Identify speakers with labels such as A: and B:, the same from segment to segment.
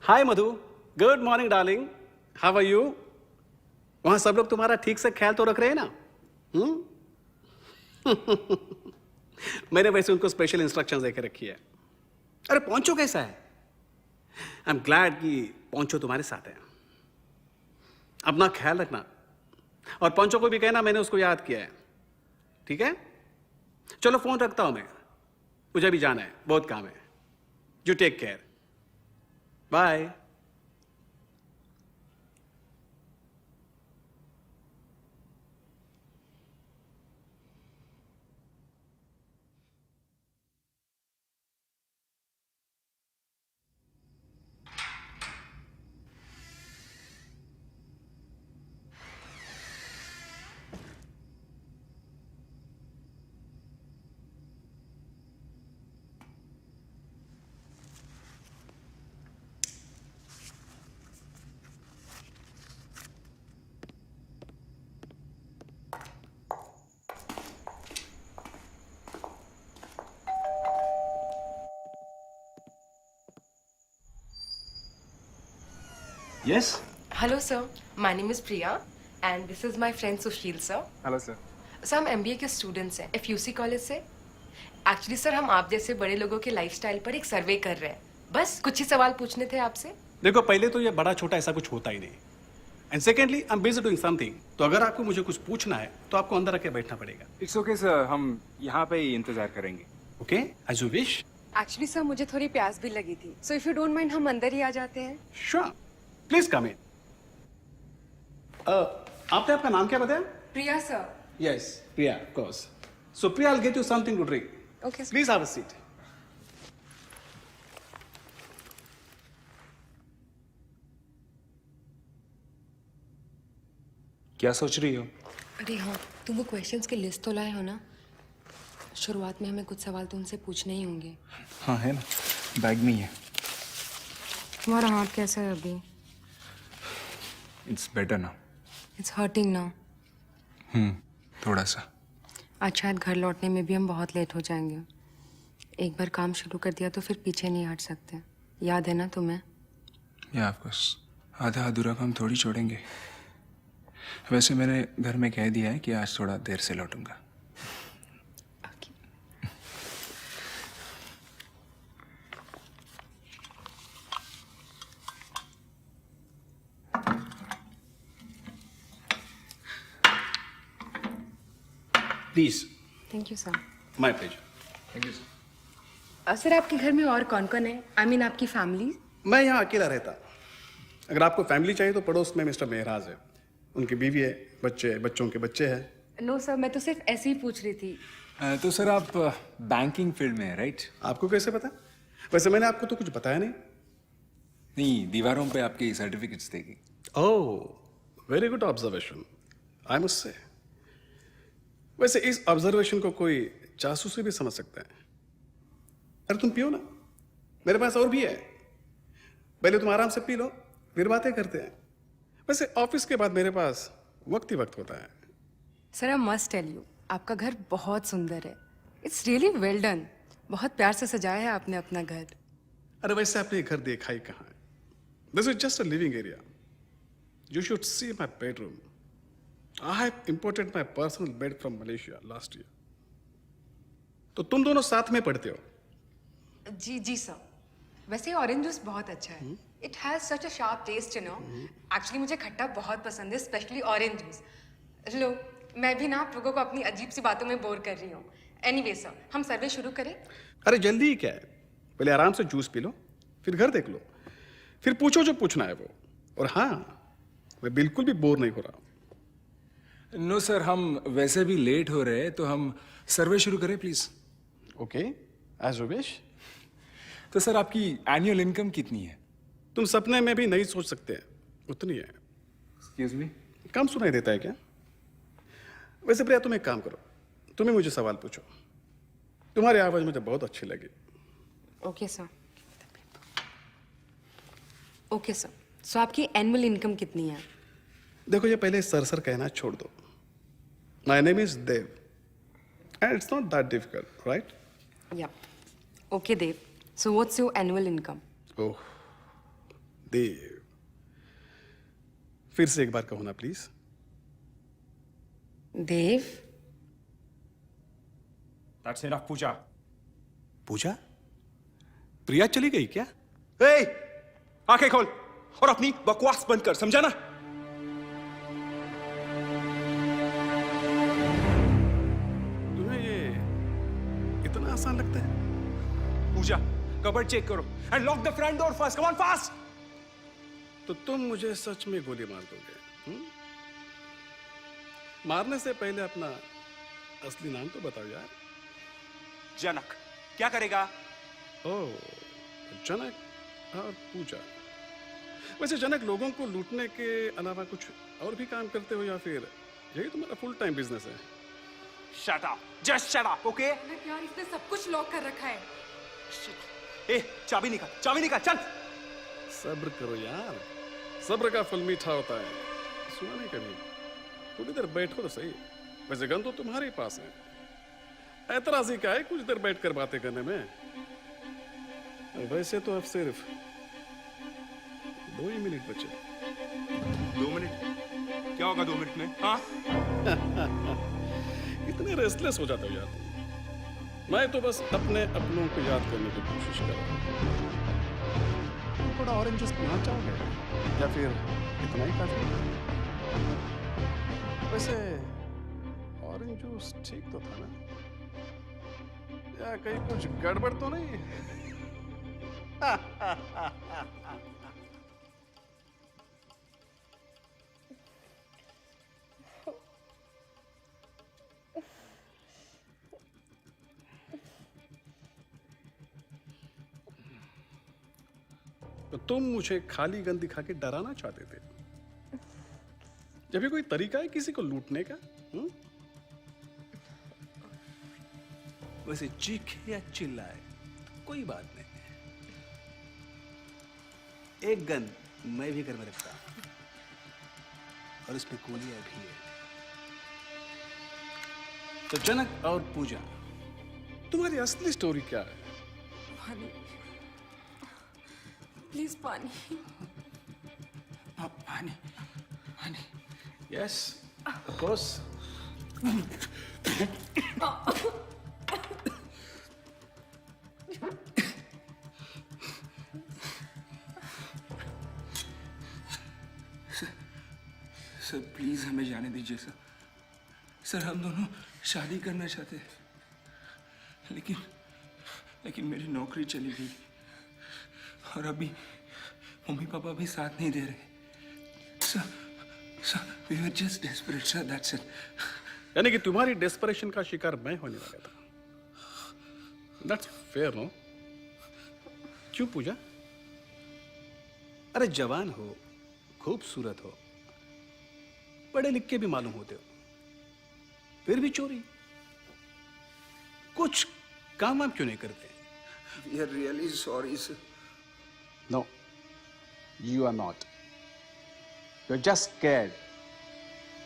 A: Hi Madhu, good morning darling, how are you? वहां सब लोग तुम्हारा ठीक से ख्याल तो रख रहे हैं ना? मैंने वैसे उनको स्पेशल इंस्ट्रक्शंस देकर रखी है। अरे पोंचो कैसा है? आई एम ग्लैड कि पोंचो तुम्हारे साथ है। अपना ख्याल रखना और पोंचो को भी कहना मैंने उसको याद किया है, ठीक है? चलो फोन रखता हूं मैं, मुझे भी जाना है, बहुत काम है। You take care, bye.
B: Yes?
C: Hello, sir. My name is Priya, and this is my friend Sushil, sir.
B: Hello, sir.
C: Sir हम MBA के स्टूडेंट्स हैं FUC कॉलेज से। एक्चुअली सर हम आप जैसे बड़े लोगों के लाइफस्टाइल पर एक सर्वे कर रहे हैं। बस कुछ ही सवाल पूछने थे आपसे।
A: देखो, पहले तो ये बड़ा छोटा ऐसा कुछ होता ही नहीं, and secondly I am busy doing something. तो अगर आपको मुझे कुछ पूछना है तो आपको अंदर आके बैठना पड़ेगा।
B: It's okay, sir. हम यहाँ पे ही इंतजार करेंगे।
A: Okay, as you wish.
C: Actually sir मुझे थोड़ी प्यास भी लगी थी, so if you don't mind हम अंदर ही आ जाते हैं।
A: Sure, please come in. आपने आपका नाम क्या बताया?
C: Priya sir.
A: Yes, Priya, of course. So Priya, I will get you something to drink.
C: Okay sir.
A: Please have a seat.
B: क्या सोच रही हो?
C: अरे हाँ, तुम वो क्वेश्चंस की लिस्ट तो लाए हो ना? शुरुआत में हमें कुछ सवाल तुमसे पूछने ही होंगे।
B: हाँ है ना, बैग में ही है।
C: तुम्हारा हाथ कैसा है अभी?
B: It's better now.
C: It's hurting ना?
B: थोड़ा सा।
C: आज शायद घर लौटने में भी हम बहुत लेट हो जाएंगे। एक बार काम शुरू कर दिया तो फिर पीछे नहीं हट सकते। याद है ना तुम्हें?
B: या ऑफ कोर्स, आधा अधूरा काम थोड़ी छोड़ेंगे। वैसे मैंने घर में कह दिया है कि आज थोड़ा देर से लौटूंगा।
A: Please.
C: Thank you sir.
A: My pleasure.
B: Thank you sir.
C: Sir आपके घर में और कौन कौन है? आई मीन आपकी फैमिली?
A: मैं यहाँ अकेला रहता। अगर आपको फैमिली चाहिए तो पड़ोस में मिस्टर मेहराज है, उनकी बीवी है, बच्चे, बच्चों के बच्चे हैं।
C: नो सर, मैं तो सिर्फ ऐसे ही पूछ रही थी।
B: तो सर आप बैंकिंग फील्ड में है, राइट?
A: आपको कैसे पता? वैसे मैंने आपको तो कुछ बताया नहीं।
B: नहीं, दीवारों पे आपकी सर्टिफिकेट्स देगी।
A: Oh, very good observation, I must say. वैसे इस ऑब्जर्वेशन को कोई जासूसी भी समझ सकता है। अरे तुम पियो ना, मेरे पास और भी है। पहले तुम आराम से पी लो, फिर बातें करते हैं। वैसे ऑफिस के बाद मेरे पास वक्त ही वक्त होता है।
C: Sir I must tell you, आपका घर बहुत सुंदर है। It's really well done. बहुत प्यार से सजाया है आपने अपना घर।
A: अरे वैसे आपने घर देखा ही कहाँ है? This is just a living area. You should see my bedroom. I have imported my personal bed from Malaysia last year. तो तुम दोनों साथ में पढ़ते हो?
C: जी जी सर। वैसे ऑरेंज जूस बहुत अच्छा है। It has such a sharp taste, you know. Actually मुझे खट्टा बहुत पसंद है, स्पेशली ऑरेंज जूस। लो, मैं भी ना आप लोगों को अपनी अजीब सी बातों में बोर कर रही हूँ। एनीवे सर, हम सर्वे शुरू करें?
A: अरे जल्दी ही क्या है, पहले आराम से जूस पी लो, फिर घर देख लो, फिर पूछो जो पूछना है वो। और हाँ, मैं बिल्कुल भी बोर नहीं हो रहा हूँ।
B: नो सर, हम वैसे भी लेट हो रहे हैं, तो हम सर्वे शुरू करें please.
A: Okay, as you wish.
B: तो सर आपकी एनुअल इनकम कितनी है?
A: तुम सपने में भी नहीं सोच सकते उतनी है।
B: Excuse me?
A: कम सुनाई देता है क्या? वैसे प्रिया, तुम एक काम करो, तुम ही मुझे सवाल पूछो। तुम्हारी आवाज मुझे बहुत अच्छी लगी।
C: Okay sir. ओके सर, सो आपकी एनुअल इनकम कितनी है?
A: देखो, ये पहले सर कहना छोड़ दो। My name is Dev and it's not that difficult, right?
C: Yeah okay Dev, so what's your annual income?
A: Oh, Dev, फिर से एक बार कहो ना प्लीज।
C: देव,
D: That's enough, पूजा।
A: पूजा? प्रिया चली गई क्या?
D: ए, आंखें खोल और अपनी बकवास बंद कर, समझा ना?
A: तुम्हें ये इतना आसान लगता है?
D: पूजा, कबर्ड चेक करो and lock the front door first. Come on fast.
A: तो तुम मुझे सच में गोली मार दोगे? मारने से पहले अपना असली नाम तो बताओ यार।
D: जनक। क्या करेगा?
A: ओह, जनक और पूजा। वैसे जनक, लोगों को लूटने के अलावा कुछ और भी काम करते हो या फिर यही तुम्हारा फुल टाइम बिजनेस है?
D: Shut up, just shut up, okay?
C: यार इसने सब कुछ लॉक कर रखा है।
D: ए, चाबी निकाल, चाबी निकाल, चल।
A: सब्र करो यार, सब्र का फल मीठा होता है। सुना नहीं कभी? थोड़ी देर बैठो तो सही। वैसे गन तो तुम्हारे पास है, ऐतराजी क्या है कुछ देर बैठकर बातें करने में? वैसे तो अब सिर्फ 2 ही मिनट बचे।
D: 2 मिनट? क्या होगा 2 मिनट में? हाँ?
A: इतने रेस्टलेस हो जाते हो यार तुम। मैं तो बस अपने अपनों को याद करने की कोशिश कर रहा हूँ। थोड़ा ऑरेंज जूस पीना चाहोगे या फिर इतना ही काफी? वैसे ऑरेंज जूस ठीक तो था ना? या कहीं कुछ गड़बड़ तो नहीं? तो तुम मुझे खाली गन दिखा के डराना चाहते थे? जब भी कोई तरीका है किसी को लूटने का? वैसे चीखे या चिल्लाए कोई बात नहीं, एक गन मैं भी घर में रखता हूं और इसमें गोलियां भी है। तो जनक और पूजा, तुम्हारी असली स्टोरी क्या है?
C: पानी, प्लीज पानी।
B: पानी, पानी।
A: Yes, of course.
B: Sir please हमें जाने दीजिए सर। सर हम दोनों शादी करना चाहते हैं, लेकिन मेरी नौकरी चली गई और अभी मम्मी पापा भी साथ नहीं दे रहे। Sir we were just desperate sir, that's it.
A: यानी कि तुम्हारी डेस्परेशन का शिकार मैं होने वाला था। That's fair no? क्यों पूजा? अरे जवान हो, खूबसूरत हो, पढ़े लिख के भी मालूम होते हो, फिर भी चोरी? कुछ काम आप क्यों नहीं करते?
B: We are really sorry sir.
A: No, you are not. You're just scared.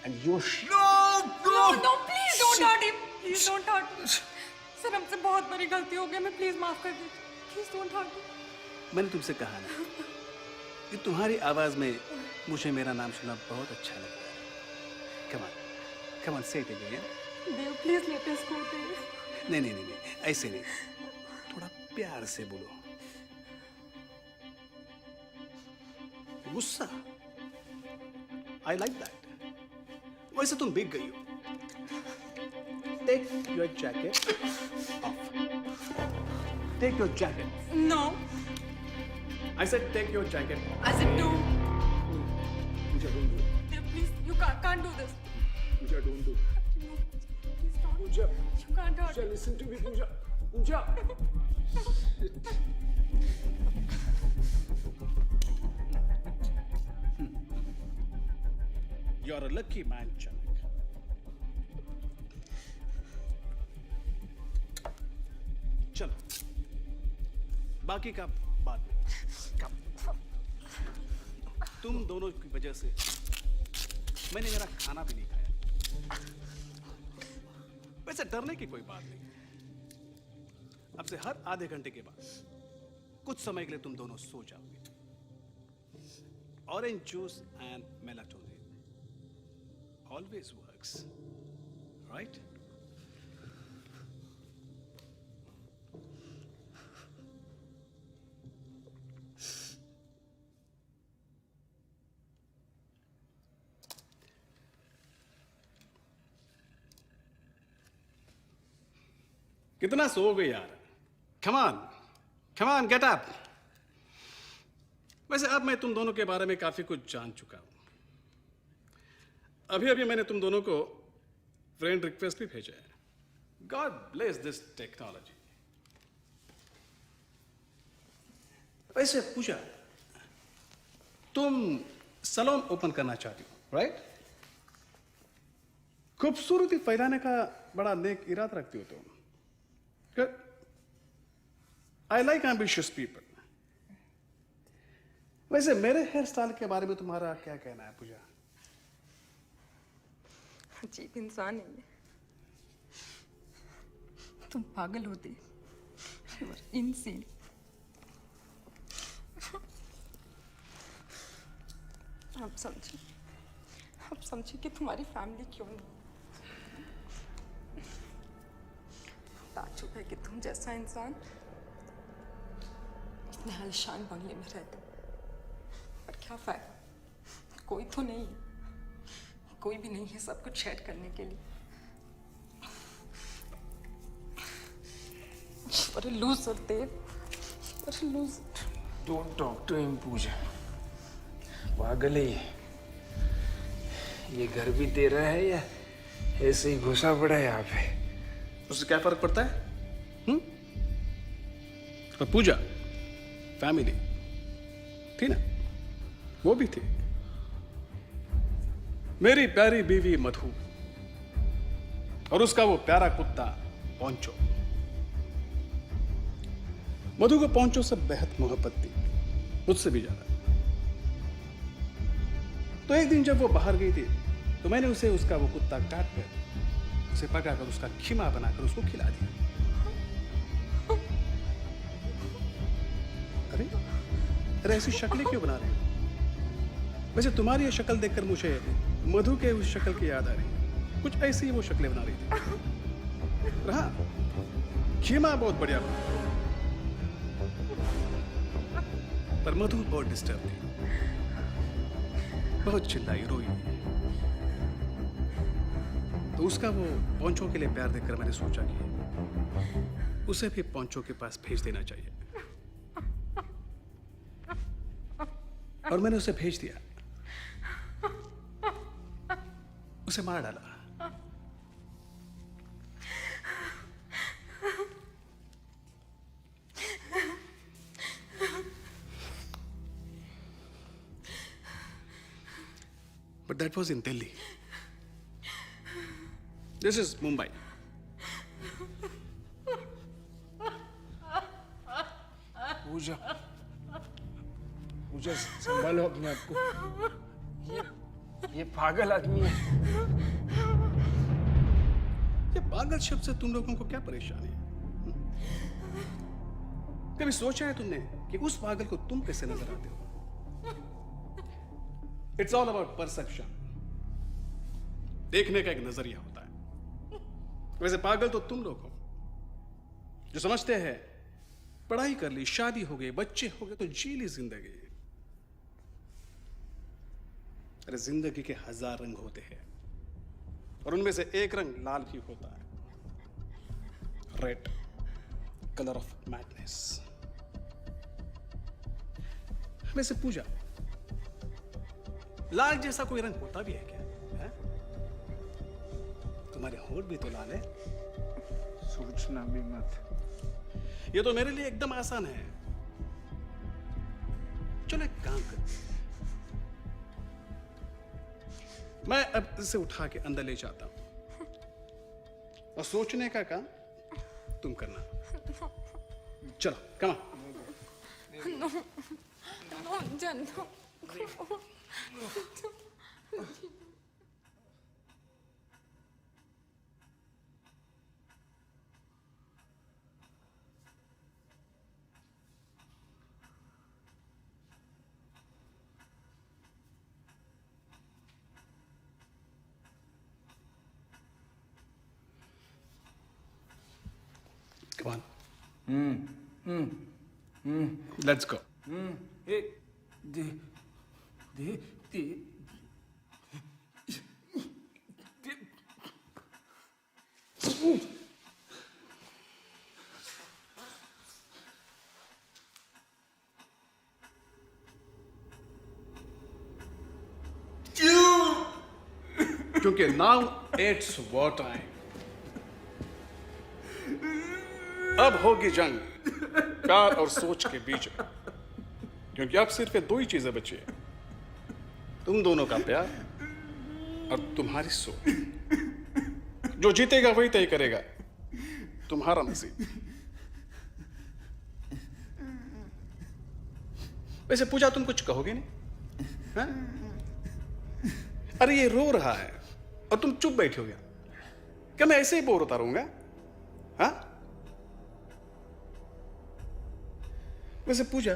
A: And you're
C: No, please don't hurt him. Please don't hurt him. Sir हमसे बहुत बड़ी गलती हो गई, मैं प्लीज माफ कर दीजिए। Please don't hurt him.
A: मैंने तुमसे कहा ना कि तुम्हारी आवाज में मुझे मेरा नाम सुनना बहुत अच्छा लगता है। Come on, say it again.
C: Dev please let us go Dev.
A: नहीं, ऐसे नहीं, थोड़ा प्यार से बोलो। गुस्सा, आई लाइक दैट। वैसे तुम बिक गई हो। Take your jacket off. Take your jacket.
C: No,
A: I said take your jacket off.
C: as in do.
A: मुझे don't do.
C: Dev, please, you can't do this.
A: मुझे don't do.
C: No, please don't.
A: Puja,
C: You can't hurt him.
A: Listen to me Puja. Puja. You're a lucky man, Chanak. चलो, बाकी का बाद में। तुम दोनों की वजह से मैंने मेरा खाना भी नहीं खाया। वैसे डरने की कोई बात नहीं। अब से हर आधे घंटे के बाद कुछ समय के लिए तुम दोनों सो जाओगे। orange juice and melatonin. Always works, right? कितना सोओगे यार? Come on, get up. वैसे अब मैं तुम दोनों के बारे में काफी कुछ जान चुका हूं। अभी मैंने तुम दोनों को फ्रेंड रिक्वेस्ट भी भेजा है। God bless this technology. वैसे पूजा, तुम सैलून ओपन करना चाहती हो, राइट? खूबसूरती फैलाने का बड़ा नेक इरादा रखती हो तुम। I like ambitious people. वैसे मेरे हेयर स्टाइल के बारे में तुम्हारा क्या कहना है पूजा?
C: अजीब इंसान है ये। तुम पागल होते, इनसेन। अब समझे कि तुम्हारी फैमिली क्यों नहीं। ताज्जुब है कि तुम जैसा इंसान इतने आलीशान बंगले में रहता, पर क्या फायदा? कोई तो नहीं, कोई भी नहीं है सब कुछ शेयर करने के लिए। What a loser, Dev. What a loser.
B: Don't talk to him, पूजा। पागल है ये घर भी दे रहा है या ऐसे ही घुसा पड़ा है यहाँ पे?
A: उससे क्या फर्क पड़ता है? पर पूजा फैमिली थी ना, वो भी थी। मेरी प्यारी बीवी मधु और उसका वो प्यारा कुत्ता पोंचो। मधु को पोंचो से बेहद मोहब्बत थी, मुझसे भी ज्यादा। तो एक दिन जब वो बाहर गई थी तो मैंने उसे उसका वो कुत्ता काट कर उसे पकाकर उसका खीमा बनाकर उसको खिला दिया। अरे ऐसी शक्लें क्यों बना रहे हो? वैसे तुम्हारी ये शक्ल देखकर मुझे मधु के उस शक्ल की याद आ रही। कुछ ऐसी ही वो शक्लें बना रही थी। रहा खीमा बहुत बढ़िया बना, पर मधु बहुत डिस्टर्ब थी, बहुत चिल्लाई रोई। तो उसका वो पोंचो के लिए प्यार देखकर मैंने सोचा कि उसे भी पोंचो के पास भेज देना चाहिए, और मैंने उसे भेज दिया। उसे मार डाला। But that was in Delhi. This is Mumbai.
B: पूजा पूजा संभालो अपने आप को। ये पागल आदमी है।
A: ये पागल शब्द से तुम लोगों को क्या परेशानी है? कभी सोचा है तुमने कि उस पागल को तुम कैसे नजर आते हो? It's all about perception. देखने का एक नजरिया होता है। वैसे पागल तो तुम लोग हो जो समझते हैं पढ़ाई कर ली, शादी हो गई, बच्चे हो गए तो जी ली जिंदगी। अरे जिंदगी के 1000 रंग होते हैं और उनमें से एक रंग लाल भी होता है, रेड, कलर ऑफ मैडनेस। वैसे पूजा, लाल जैसा कोई रंग होता भी है क्या? है? तुम्हारे होठ भी तो लाल है।
B: सोचना भी मत।
A: ये तो मेरे लिए एकदम आसान है। चलो एक काम कर, मैं अब इसे उठा के अंदर ले जाता हूं और सोचने का काम तुम करना। चलो come on.
C: No, Jan, no.
A: Come on. Let's go.
B: Hey, de, de.
A: क्योंकि नाउ इट्स वॉर टाइम। अब होगी जंग प्यार और सोच के बीच में, क्योंकि अब सिर्फ ये 2 ही चीजें बची है, तुम दोनों का प्यार और तुम्हारी सोच। जो जीतेगा वही तय करेगा तुम्हारा नसीब। वैसे पूजा, तुम कुछ कहोगे नहीं? हाँ? अरे ये रो रहा है और तुम चुप बैठे हो गया। क्या मैं ऐसे ही बोर होता रहूंगा? हाँ? वैसे पूजा,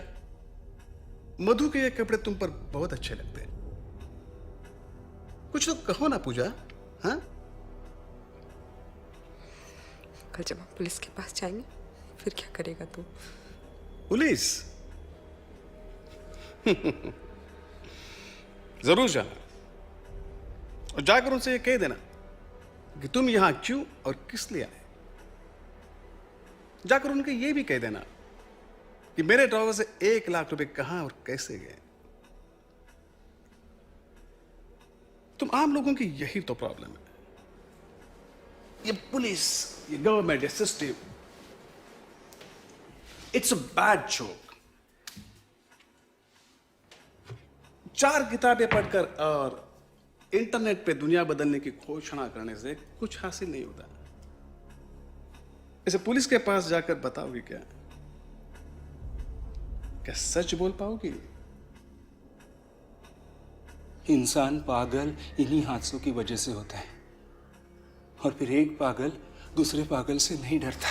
A: मधु के ये कपड़े तुम पर बहुत अच्छे लगते हैं। कुछ तो कहो ना पूजा। हाँ?
C: कल जब हम पुलिस के पास जाएंगे फिर क्या करेगा तू?
A: पुलिस? जरूर जाना और जाकर उनसे ये कह देना कि तुम यहां क्यों और किस लिए आए। जाकर उनके ये भी कह देना कि मेरे ड्राइवर से 1 लाख रुपए कहां और कैसे गए। तुम आम लोगों की यही तो प्रॉब्लम है। ये पुलिस, ये गवर्नमेंट, ये system, it's a bad joke. 4 किताबें पढ़कर और इंटरनेट पे दुनिया बदलने की घोषणा करने से कुछ हासिल नहीं होता। इसे पुलिस के पास जाकर बताओगी क्या? क्या सच बोल पाओगी?
B: इंसान पागल इन्हीं हादसों की वजह से होता है, और फिर एक पागल दूसरे पागल से नहीं डरता।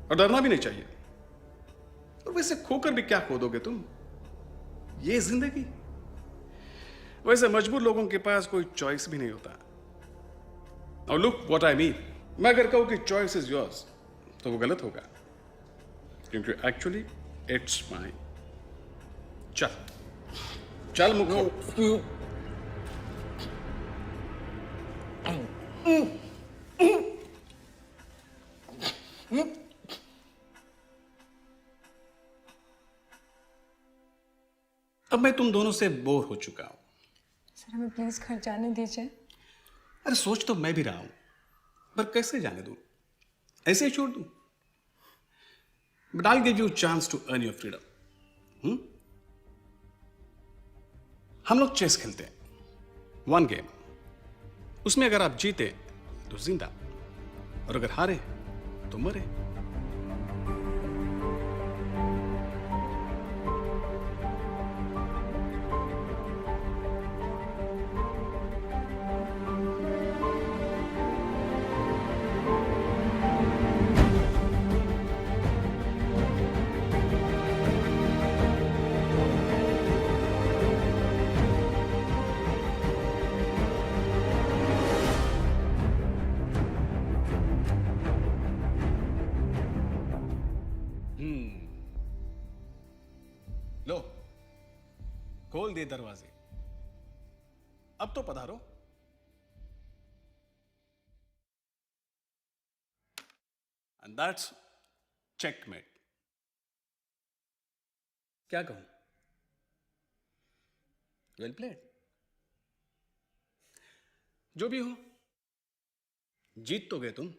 A: और डरना भी नहीं चाहिए। और वैसे खोकर भी क्या खो दोगे तुम? ये जिंदगी। वैसे मजबूर लोगों के पास कोई चॉइस भी नहीं होता। और लुक व्हाट आई मीन, मैं अगर कहूं कि चॉइस इज योर्स तो वो गलत होगा, क्योंकि एक्चुअली इट्स माइन। चल चल मुखो। अब मैं तुम दोनों से बोर हो चुका हूं।
C: सर हमें प्लीज घर जाने दीजिए।
A: अरे सोच तो मैं भी रहा हूं, पर कैसे जाने दूं? ऐसे ही छोड़ दूं? But I give you chance to earn your freedom. हम लोग चेस खेलते हैं, 1 गेम। उसमें अगर आप जीते तो जिंदा, और अगर हारे तो मरे। लो, खोल दे दरवाजे। अब तो पधारो। And that's checkmate. क्या कहूं? Well played. जो भी हो, जीत तो गए तुम।